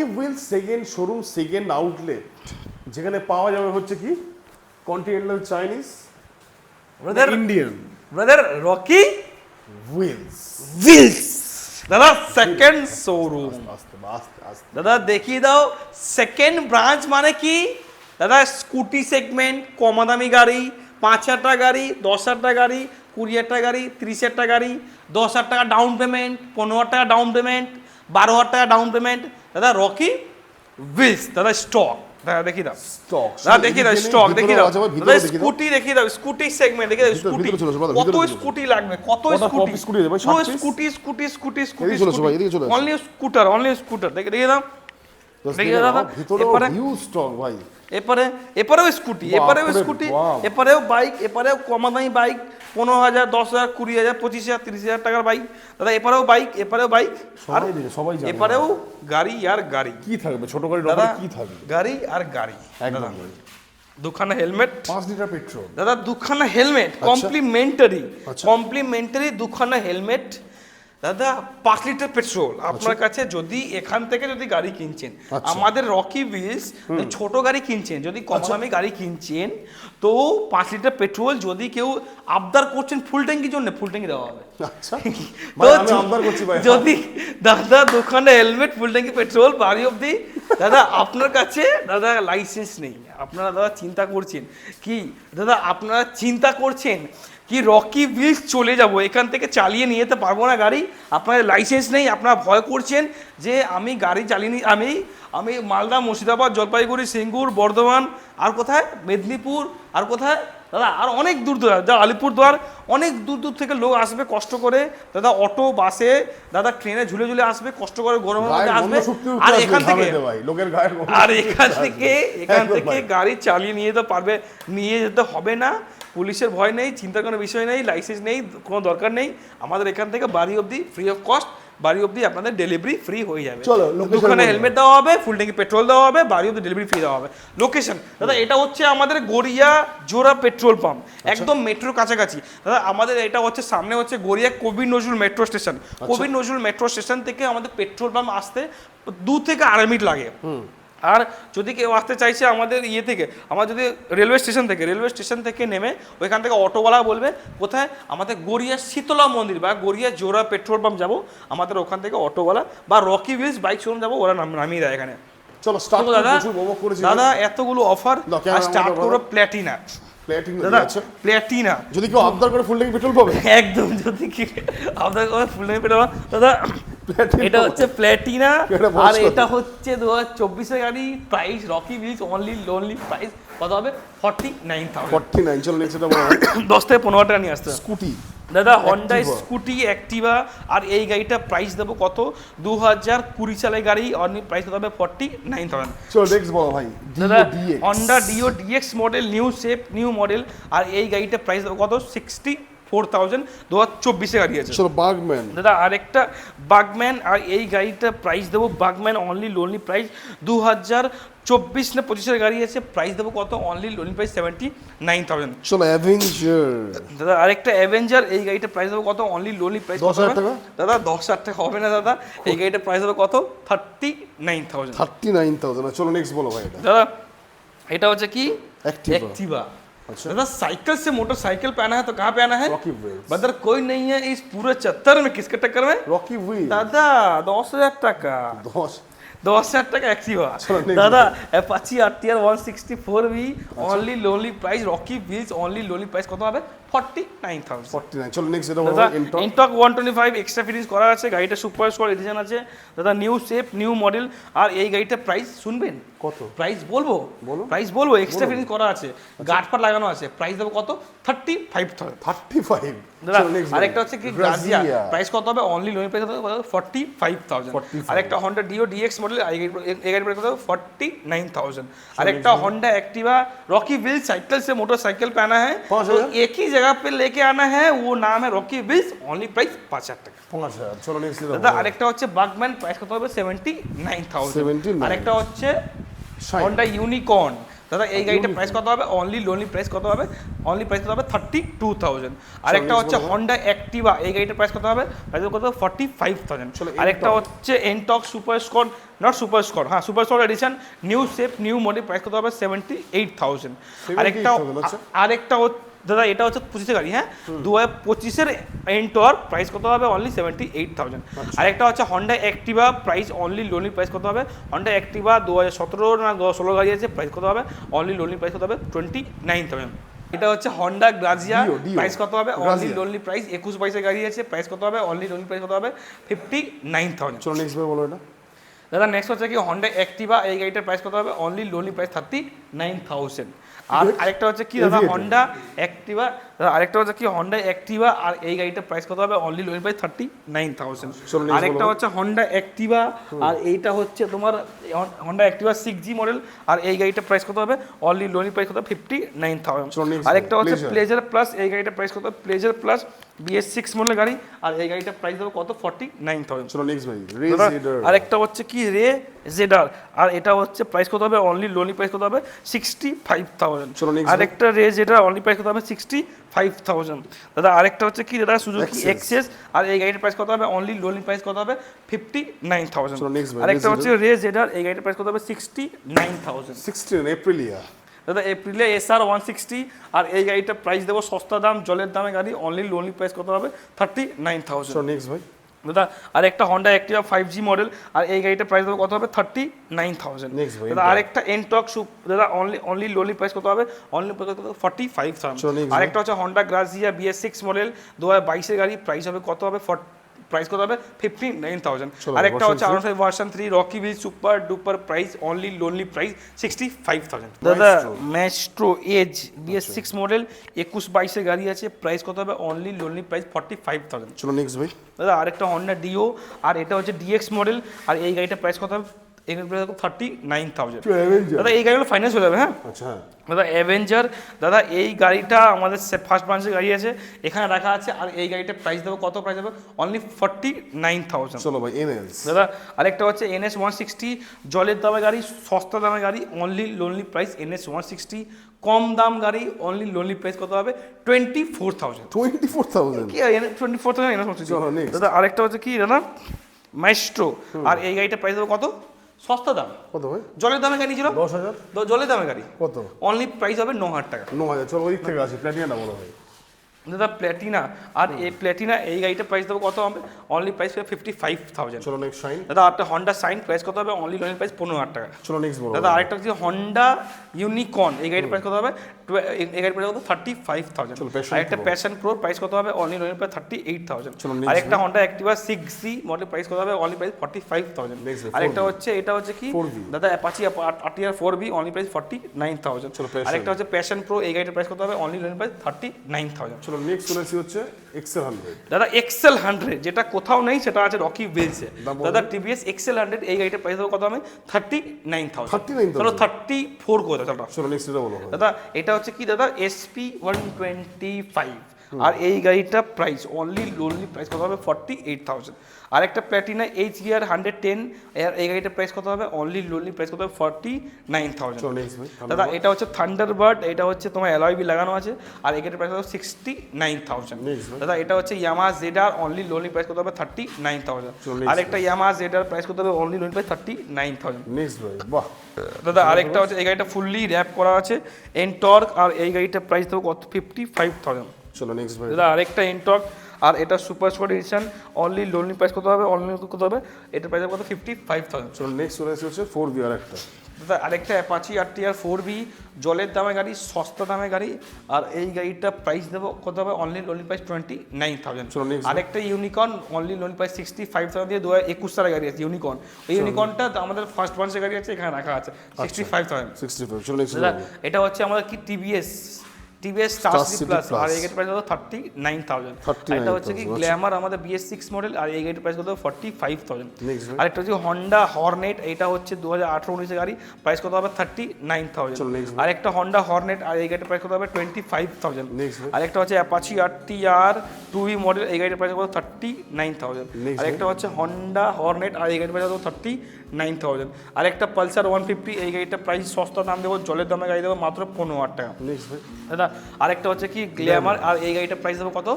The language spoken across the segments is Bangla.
Rocky wheel second showroom, second outlet, যেখানে পাওয়া যাবে হচ্ছে কি continental Chinese, brother Indian brother Rocky wheels. Wheels দাদা সেকেন্ড শোরুম। আস্তে আস্তে আস্তে দাদা দেখিয়ে দাও সেকেন্ড ব্রাঞ্চ মানে কি দাদা, স্কুটি সেগমেন্ট, কমা দামি গাড়ি, 5,000 টাকা গাড়ি, 10,000 টাকা গাড়ি, 20,000 টাকা গাড়ি, 30,000 টাকা গাড়ি, 10,000 টাকা ডাউন পেমেন্ট, 15,000 টাকা ডাউন পেমেন্ট, 12,000 টাকা ডাউন পেমেন্ট। দাদা রকি হুইলস দাদা স্টক দাদা দেখিয়ে দাও, স্টক দাদা দেখিয়ে দাও স্টক দেখিয়ে দাও, দাদা স্কুটি স্কুটি দেখিয়ে দাও, স্কুটি সেগমেন্ট দেখিয়ে দাও, স্কুটি ভিতরে চলে আসো, brother, কত ভিতরে চলে আসো। স্কুটি লাগবে, কত কটা স্কুটি, স্কুটি দেবে? পুরো 60 piece? Scooty scooty scooty scooty এদিকে চলে আসো ভাই, এদিকে চলে আসো। অনলি স্কুটার, অনলি স্কুটার দেখিয়ে দাও, দেখিয়ে দাও দাদা। ভিতরে এরপরে হিউজ স্টক ভাই। এপারেও স্কুটি, এপারেও বাপরে স্কুটি, বাপ। এপারেও বাইক, এপারেও কমা দামি বাইক, 15,000, 10,000, 20,000, 25,000, 30,000 টাকার বাইক দাদা, এপারেও বাইক, এপারেও বাইক, আর সবাই দেখে, সবাই জানে। এপারেও গাড়ি আর গাড়ি, কি থাকবে ছোট গাড়ির দাদা ওপরে কি থাকবে? গাড়ি আর গাড়ি, একদম দুখানা হেলমেট 5 লিটার পেট্রোল। দাদা, দুখানা হেলমেট কমপ্লিমেন্টারি, আচ্ছা। কমপ্লিমেন্টারি দুখানা হেলমেট দাদা, 5 লিটার পেট্রোল আপনার কাছে। যদি এখান থেকে যদি গাড়ি কিনছেন, আচ্ছা। আমাদের রকি হুইলস ছোট গাড়ি কিনছেন, যদি কম দামি গাড়ি কিনছেন, তো 5 লিটার পেট্রোল যদি কেউ আবদার করছেন ফুল ট্যাঙ্কির জন্য, ফুল ট্যাঙ্কি দেওয়া হবে। আচ্ছা ভাই, তো আমি আবদার করছি ভাই। যদি দাদা দুখানা হেলমেট, ফুল ট্যাঙ্কি পেট্রোল, বাড়ি অবধি দাদা আপনার কাছে দাদা লাইসেন্স নেই, আপনারা দাদা চিন্তা করছেন কি, দাদা আপনারা চিন্তা করছেন কি রকি হুইলস চলে যাব, এখান থেকে চালিয়ে নিয়ে যেতে পারবো না গাড়ি, আপনার লাইসেন্স নেই, আপনারা ভয় করছেন যে আমি গাড়ি চালিয়ে আমি মালদা, মুর্শিদাবাদ, জলপাইগুড়ি, সিঙ্গুর, বর্ধমান, আর কোথায় মেদিনীপুর, আর কোথায় দাদা আর অনেক দূর দূর, যা আলিপুরদুয়ার, অনেক দূর দূর থেকে লোক আসবে কষ্ট করে দাদা, অটো, বাসে, দাদা ট্রেনে ঝুলে ঝুলে আসবে কষ্ট করে, গরমের মধ্যে আসবে, আর এখান থেকে লোকের গায়ের গন্ধ আর এখান শুকতে থেকে আসবে। এখান একদম থেকে ভাই। গাড়ি চালিয়ে নিয়ে যেতে পারবে, নিয়ে যেতে হবে না, পুলিশের ভয় নেই, চিন্তার কোনো বিষয় নেই, লাইসেন্স নেই, কোনো দরকার নেই, আমাদের এখান থেকে বাড়ি অবধি ফ্রি অফ কস্ট, বাড়ি অবধি আপনাদের ডেলিভারি ফ্রি হয়ে যাবে। চলো, location দুখানে বলো। হেলমেট দেওয়া হবে, ফুল ট্যাঙ্কি পেট্রোল দেওয়া হবে, বাড়ি অবধি ডেলিভারি ফ্রি দেওয়া হবে। লোকেশন দাদা এটা হচ্ছে আমাদের গড়িয়া জোড়া পেট্রোল পাম্প, একদম মেট্রোর কাছাকাছি দাদা। আমাদের এটা হচ্ছে সামনে হচ্ছে গড়িয়া কবি নজরুল মেট্রো স্টেশন, কবি নজরুল মেট্রো স্টেশন থেকে আমাদের পেট্রোল পাম্প আসতে 2 থেকে 2.5 মিনিট লাগে। আর যদি কেউ আসতে চাইছে আমাদের থেকে, আমার যদি রেলওয়ে স্টেশন থেকে নেমে ওইখান থেকে অটোওয়ালা বলবে কোথায়, আমাদের গড়িয়া শীতলা মন্দির বা গড়িয়া জোড়া পেট্রোল পাম্প যাবো, আমাদের ওখান থেকে অটোওয়ালা বা রকি হুইলস বাইক শোরুম যাবো, ওরা নামিয়ে দেয় এখানে। চলো স্টার্ট তো দাদা, প্রচুর উপভোগ করেছি দাদা এতগুলো অফার, দাও, ক্যামেরা আর স্টার্ট আমাকে করো দাও। প্ল্যাটিনা প্লেটিং দাদা, আছে। প্ল্যাটিনা যদি কেউ আবদার করে ফুল ট্যাঙ্কি পেট্রোল পাবে। একদম, যদি কি আপনার ফুল নেমে পেট্রোল দাদা, Platina এটা হচ্ছে প্ল্যাটিনা, এটা বয়স আর কত? এটা হচ্ছে 2024 গাড়ি, price Rocky wheels only lonely price কত হবে, 49,000। 49। চলো নেক্সট এটা বলো। 10 থেকে 15 টাকা নিয়ে আসতে হবে। স্কুটি দাদা হন্ডা Activa। স্কুটি অ্যাক্টিভা, আর এই গাড়িটা প্রাইস দেবো কত, 2020 সালের গাড়ি, অনলি প্রাইস কত হবে 49,000। চলো নেক্সট বলো ভাই। দাদা DX Honda Dio DX model, new shape, new model, আর এই গাড়িটা প্রাইস দেবো কত, 64,000, 2024 গাড়ি আছে। চলো বাগম্যান। দাদা আরেকটা বাগম্যান, আর এই গাড়িটা প্রাইস দেবো বাগম্যান অনলি লোনলি প্রাইস 2024 না 25 গাড়ি আছে, প্রাইস দেবো কত, অনলি লোনলি প্রাইস 79,000। চলো অ্যাভেঞ্জার। দাদা আরেকটা অ্যাভেঞ্জার, এই গাড়িটা প্রাইস দেবো কত, অনলি লোনলি প্রাইস 10,000 টাকা? দাদা 10,000 টাকা হবে না দাদা, এই গাড়িটা প্রাইস দেবো কত, 39,000। 39,000। চলো নেক্সট বলো ভাই। এটা दादा এটা হচ্ছে কি, Activa। एक्टिवा। अच्छा। दादा साइकिल से मोटरसाइकिल पे आना है तो कहाँ पे आना है, Rocky Wheels। बदर कोई नहीं है इस पूरे 74 में, किसके टक्कर में রকি হুইল। दादा 10,000 টাকা, 10। 10,000 টাকা एक्टिवा। चलो, next दादा अपाची RTR 164 भी only lonely price, Rocky wheels only lonely price কত হবে, 49,000। 49। চলো নেক্সট এটা বলো। দাদা ইন্টক। ইনটক 125 এক্সট্রা ফিটিংস করা আছে, গাড়িটা সুপার স্কোয়ার এডিশন আছে দাদা, নিউ শেপ, নিউ মডেল, আর এই গাড়িটা প্রাইস শুনবেন কত? প্রাইস বলবো, বলো। প্রাইস বলবো, এক্সট্রা ফিটিংস করা আছে, গার্ড ফাট লাগানো আছে, প্রাইস দেবো কত, 35,000। 35। দাদা চলো নেক্সট আরেকটা হচ্ছে কি গ্রাজিয়া, প্রাইস কত হবে, অনলি লোন প্রাইস কত হবে, 45,000। 45,000। আরেকটা হন্ডা ডিও ডিএক্স মডেল, এই গাড়ি প্রাইস কত হবে, 49,000। আরেকটা Honda Activa Rocky wheels cycle से मोटरसाइकिल पे आना है, 5,000। तो एक ही जगह पे लेके आना है, वो नाम है रॉकी व्हील्स, অনলি প্রাইস 5,000 টাকা। 5,000। চলো নেক্সট এটা দাদা বলো। আরেকটা হচ্ছে বাগম্যান, প্রাইস কত হবে, 79,000। 79,000। আরেকটা হচ্ছে Shine। হন্ডা ইউনিকর্ন, দাদা এই গাড়িটার প্রাইস কত হবে? অনলি প্রাইস কত হবে? অনলি প্রাইস কত হবে? 32,000। আরেকটা হচ্ছে হন্ডা অ্যাক্টিভা, এই গাড়িটার প্রাইস কত হবে? প্রাইস কত হবে? 45,000। আরেকটা হচ্ছে Ntorq super squad, not super squad, হ্যাঁ super squad edition, new shape new model, price কত হবে? 78,000। আরেকটা দাদা এটা হচ্ছে 25-এর গাড়ি, হ্যাঁ 2025-এর এনটর্ক, প্রাইস কত হবে? অনলি 78,000। আরেকটা হচ্ছে Honda Activa, price only lonely price কত হবে? হন্ডা অ্যাক্টিভা 2017 না 2016 গাড়ি আছে, প্রাইস কত হবে? অনলি লোনলি প্রাইস কত হবে? 29,000। এটা হচ্ছে হন্ডা গ্রাজিয়া, প্রাইস কত হবে? অনলি লোনলি প্রাইস 21-22-এর গাড়ি আছে, প্রাইস কত হবে? অনলি লোনলি প্রাইস কত হবে? 59,000। চলো নেক্সট ভাই বলো এটা। দাদা নেক্সট হচ্ছে কি হন্ডা অ্যাক্টিভা, এই গাড়িটার প্রাইস কত হবে? Only lonely price 39,000। আর আরেকটা হচ্ছে কি দাদা হন্ডা অ্যাক্টিভা, আরেকটা হচ্ছে কি হন্ডা অ্যাক্টিভা, আর এই গাড়িটার প্রাইস কত হবে? Only lonely price 39,000। আরেকটা হচ্ছে হন্ডা অ্যাক্টিভা, আর এইটা হচ্ছে তোমার হন্ডা অ্যাক্টিভা 6G মডেল, আর এই গাড়িটার প্রাইস কত হবে? অনলি লোনলি প্রাইস কত হবে? 59,000। আরেকটা হচ্ছে প্লেজার প্লাস, এই গাড়িটার প্রাইস কত হবে? প্লেজার প্লাস BS6 মডেলের গাড়ি, আর এই গাড়িটার প্রাইস হবে কত? 49,000। চলো নেক্সট ভাই রে জেডার। আরেকটা হচ্ছে কি রে জেডার, আর এটা হচ্ছে প্রাইস কত হবে? অনলি লোনলি প্রাইস কত হবে? 65,000। আরেকটা রে জেডার, অনলি প্রাইস কত হবে? 65,000। দাদা আরেকটা হচ্ছে কি দাদা সুজুকি এক্সেস, আর এই গাড়িটার প্রাইস কত হবে? অনলি লোনলি প্রাইস কত হবে? 59,000। আরেকটা হচ্ছে রে জেডার, এই গাড়িটার প্রাইস কত হবে? 69,000। 16 এপ্রিলিয়া দাদা এপ্রিলে SR 160, আর এই গাড়িটার প্রাইস দেবো সস্তা দাম জলের দামে গাড়ি, অনলি লোনলি প্রাইস কত হবে? 39,000। চলো নেক্সট ভাই। দাদা আর একটা হন্ডা অ্যাক্টিভা 5G মডেল, আর এই গাড়িটার প্রাইস দেবো কত হবে? 39,000। দাদা আরেকটা এনটর্ক দাদা অনলি লোনলি প্রাইস কত হবে? অনলি প্রাইস কত? 45,000। আরেকটা হচ্ছে হন্ডা গ্রাজিয়া BS6 মডেল 2022-এর গাড়ি, প্রাইস হবে কত হবে? প্রাইস কত হবে? 59,000। আরেকটা হচ্ছে R15 ভার্সন 3 রকি ভিল super duper, price only lonely price 65,000। দাদা ম্যাস্ট্রো এজ BS6 মডেল 21-22-এর গাড়ি আছে, প্রাইস কত হবে? Only lonely price 45,000। চলো নেক্সট ভাই। দাদা আরেকটা হন্ডা ডিও, আর এটা হচ্ছে DX মডেল, আর এই গাড়িটার প্রাইস কত হবে? এই গাড়িটার প্রাইস 39,000। দাদা এই গাড়িগুলো ফাইন্যান্স হয়ে যাবে, হ্যাঁ আচ্ছা। দাদা অ্যাভেঞ্জার, দাদা এই গাড়িটা আমাদের ফার্স্ট ব্রাঞ্চের গাড়ি আছে, এখানে রাখা আছে, আর এই গাড়িটার প্রাইস দেবো কত? প্রাইস দেবো অনলি 49,000। চলো ভাই NS। দাদা আরেকটা হচ্ছে NS 160, জলের দামে গাড়ি, সস্তা দামে গাড়ি, অনলি লোনলি প্রাইস NS 160। কম দাম গাড়ি, অনলি লোনলি প্রাইস কত হবে? 24,000। 24,000 কি 24,000 NS 160। চলো নেক্সট। দাদা আরেকটা হচ্ছে কি দাদা মাইস্ট্রো, আর এই গাড়িটার প্রাইস দেবো কত? সস্তা দাম, কত ভাই? জলের দামে গাড়ি ছিল 10,000। জলের দামে গাড়ি কত? অনলি প্রাইস হবে 9,000 টাকা। 9,000। চলো ওই দিক থেকে আসি, প্ল্যাটিনা বলো ভাই। দাদা প্ল্যাটিনা, আর এই প্ল্যাটিনা এই গাড়িটার প্রাইস দেবো কত হবে? অনলি প্রাইস হবে 55,000। চলো নেক্সট শাইন। দাদা একটা হন্ডা সাইন, প্রাইস কত হবে? অনলি লোনের প্রাইস 15,000 টাকা। চলো নেক্সট বলো দাদা আরেকটা হচ্ছে হন্ডা ইউনিকর্ন, এই গাড়ির প্রাইস কত হবে? এই গাড়ির প্রাইস কত? 35,000। আরেকটা প্যাশন প্রো, প্রাইস কত হবে? অনলি লোনের প্রাইস 38,000। আরেকটা Honda Activa 6G model, price কত হবে? Only price 45,000। আরেকটা হচ্ছে এটা হচ্ছে কি দাদা Apache RTR 4V, only price 49,000। আরেকটা হচ্ছে প্যাশন প্রো, এই গাড়ির প্রাইস কত হবে? অনলি লোনের প্রাইস 39,000। চলো নেক্সট চলেছি হচ্ছে XL 100। দাদা XL 100 যেটা কোথাও নেই, সেটা আছে রকি ভিলসে। দাদা TVS XL 100, এই গাড়িটার প্রাইস হবে কত হবে? 39,000। চলো 34 করে দাও। চলো নেক্সট এটা বলো দাদা এটা হচ্ছে কি দাদা SP 125, আর এই গাড়িটা প্রাইস অনলি লোনলি প্রাইস কত হবে? 48,000। আরেকটা প্ল্যাটিনা HER 110, এই গাড়িটার প্রাইস কত হবে? অনলি লোনলি প্রাইস কত হবে? 49,000। দাদা এটা হচ্ছে থান্ডারবার্ড, এটা হচ্ছে তোমার অ্যালয় হুইল লাগানো আছে, আর এই গাড়িটার প্রাইস হবে 69,000। দাদা এটা হচ্ছে Yamaha ZR, only lonely price কত হবে? 39,000। আরেকটা ইয়ামাহা ZR প্রাইস কত হবে? Only lonely price 39,000। নেক্সট ভাই বাহ। দাদা আরেকটা হচ্ছে এই গাড়িটা ফুললি র্যাপ করা আছে এনটর্ক, আর এই গাড়িটার প্রাইস দেবো কত? 55,000। চলো নেক্সট ভাই। দাদা আরেকটা এনটর্ক, আর এটা super sport edition, only lonely price কত হবে? অনলি কত হবে? এটার প্রাইস কত? 55,000। চলো নেক্সট চলেছি হচ্ছে 4V আরেকটা। দাদা আরেকটা অ্যাপাচি RTR 4V, জলের দামে গাড়ি, সস্তা দামে গাড়ি, আর এই গাড়িটা প্রাইস দেবো কত হবে? Only lonely price 29,000। আরেকটা ইউনিকর্ন, অনলি লোনলি প্রাইস 65,000 দিয়ে 2021 সালের গাড়ি আছে ইউনিকর্ন। এই ইউনিকর্নটা আমাদের ফার্স্ট ব্রাঞ্চের গাড়ি আছে, এখানে রাখা আছে 65,000। 65। চলো নেক্সট। দাদা এটা হচ্ছে আমাদের কি TVS স্টার সিটি প্লাস, আর এই গাড়ির প্রাইস কত? 39,000। এটা হচ্ছে কি গ্ল্যামার আমাদের BS6 মডেল, আর এই গাড়ির প্রাইস কত? 45,000। আর একটা হচ্ছে হন্ডা হর্নেট, এটা হচ্ছে 2018-19 গাড়ি, প্রাইস কত হবে? 39,000। আর একটা হন্ডা হর্নেট, আর এই গাড়ির প্রাইস কত হবে? 25,000। আর একটা হচ্ছে অ্যাপাচি RTR 2V মডেল, এই গাড়ির প্রাইস কত? 39,000। আর একটা হচ্ছে হন্ডা হর্নেট, আর এই গাড়ির প্রাইস কত? 9,000। আর একটা পালসার 150, এই গাড়িটা প্রাইস সস্তা দাম দেবো, জলের দামে গাড়ি দেবো মাত্র 15,000 টাকা। নেক্সট ভাই, দাদা আরেকটা হচ্ছে কি গ্ল্যামার, আর এই গাড়িটা প্রাইস দেবো কত,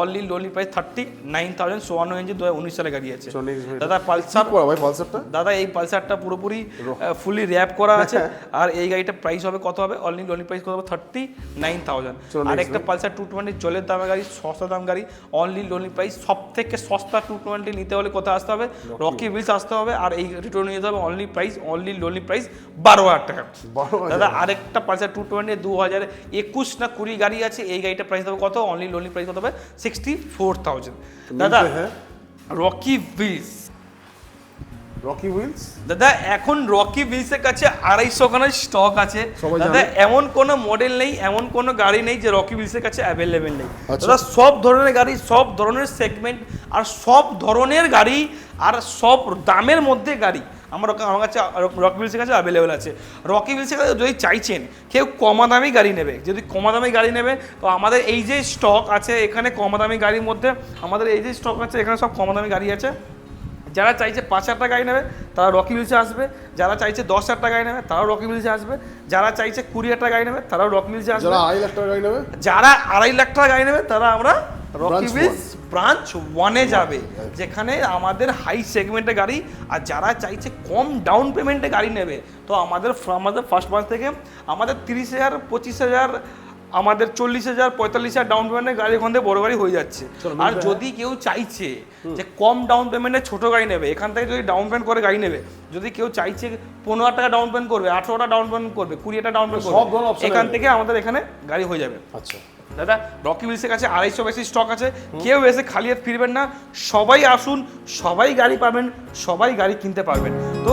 অনলি লোনলি প্রাইস 39,000, 54 ইঞ্চি 2019 সালে গাড়ি আছে। চলো নেক্সট ভাই, দাদা পালসার, করা ভাই পালসারটা, দাদা এই পালসারটা পুরোপুরি ফুলি র্যাপ করা আছে, আর এই গাড়িটা প্রাইস হবে কত হবে, অনলি লোনলি প্রাইস কত হবে 39,000। চলো আর next একটা পালসার 220 জলের দামে গাড়ি, সস্তা দাম গাড়ি, অনলি লোনলি প্রাইস, সব থেকে সস্তা 220 নিতে হলে কোথায় আসতে হবে, রকি হুইলস আসতে হবে, আর এই রিটার্ন নিতে হবে only price, only lonely price 12,000 টাকা। 12,000 দাদা আরেকটা পালসার 220 2021 না 20 গাড়ি আছে, এই গাড়িটা প্রাইস দেবো কত, অনলি লোনলি প্রাইস কত হবে 64,000। দাদা হ্যাঁ রকি হুইলস, রকি হুইলস, দাদা এখন রকি হুইলসের কাছে 250 খানার স্টক আছে সবাই দাদা, জানে। এমন কোনো মডেল নেই, এমন কোনো গাড়ি নেই যে রকি হুইলসের কাছে অ্যাভেলেবেল নেই। আচ্ছা। দাদা সব ধরনের গাড়ি, সব ধরনের সেগমেন্ট, আর সব ধরনের গাড়ি, আর সব দামের মধ্যে গাড়ি আমার কাছে রকি হুইলসের কাছে অ্যাভেলেবেল আছে। রকি হুইলসের কাছে যদি চাইছেন কেউ কমা দামি গাড়ি নেবে, যদি কমা দামি গাড়ি নেবে তো আমাদের এই যে স্টক আছে এখানে কমা দামি গাড়ির মধ্যে, আমাদের এই যে স্টক আছে এখানে সব কমা দামি গাড়ি আছে। যারা চাইছে 5,000 টাকা গাড়ি নেবে তারা রকি হুইলসে আসবে, যারা চাইছে 10,000 টাকা গাড়ি নেবে তারাও রকি হুইলসে আসবে, যারা চাইছে 20,000 টাকা গাড়ি নেবে তারাও রকি হুইলসে আসবে, যারা 2.5 লাখ টাকা গাড়ি নেবে, যারা 2.5 লাখ টাকা গাড়ি নেবে তারা আমরা রকি Branch হুইলস ব্রাঞ্চ 1-এ যাবে, যেখানে আমাদের হাই সেগমেন্টের গাড়ি। আর যারা চাইছে কম ডাউন পেমেন্টে গাড়ি নেবে তো আমাদের ফার্স্ট ব্রাঞ্চ থেকে আমাদের 30,000, 25,000, আমাদের 40,000, 45,000 ডাউন পেমেন্টের গাড়ি ওখান থেকে বড় গাড়ি হয়ে যাচ্ছে। আর যদি কেউ চাইছে যে কম ডাউন পেমেন্টে ছোট গাড়ি নেবে, এখান থেকে যদি ডাউন পেমেন্ট করে গাড়ি নেবে, যদি কেউ চাইছে 15,000 টাকা ডাউন পেমেন্ট করবে, 18,000 টাকা ডাউন পেমেন্ট করবে, 20,000 টাকা ডাউন পেমেন্ট সব করবে, ধরনের option এখান আছে। থেকে আমাদের এখানে গাড়ি হয়ে যাবে। আচ্ছা দাদা রকি হুইলসের কাছে 250 বেশি স্টক আছে, কেউ এসে খালি হাত ফিরবেন না, সবাই আসুন, সবাই গাড়ি পাবেন, সবাই গাড়ি কিনতে পারবেন। তো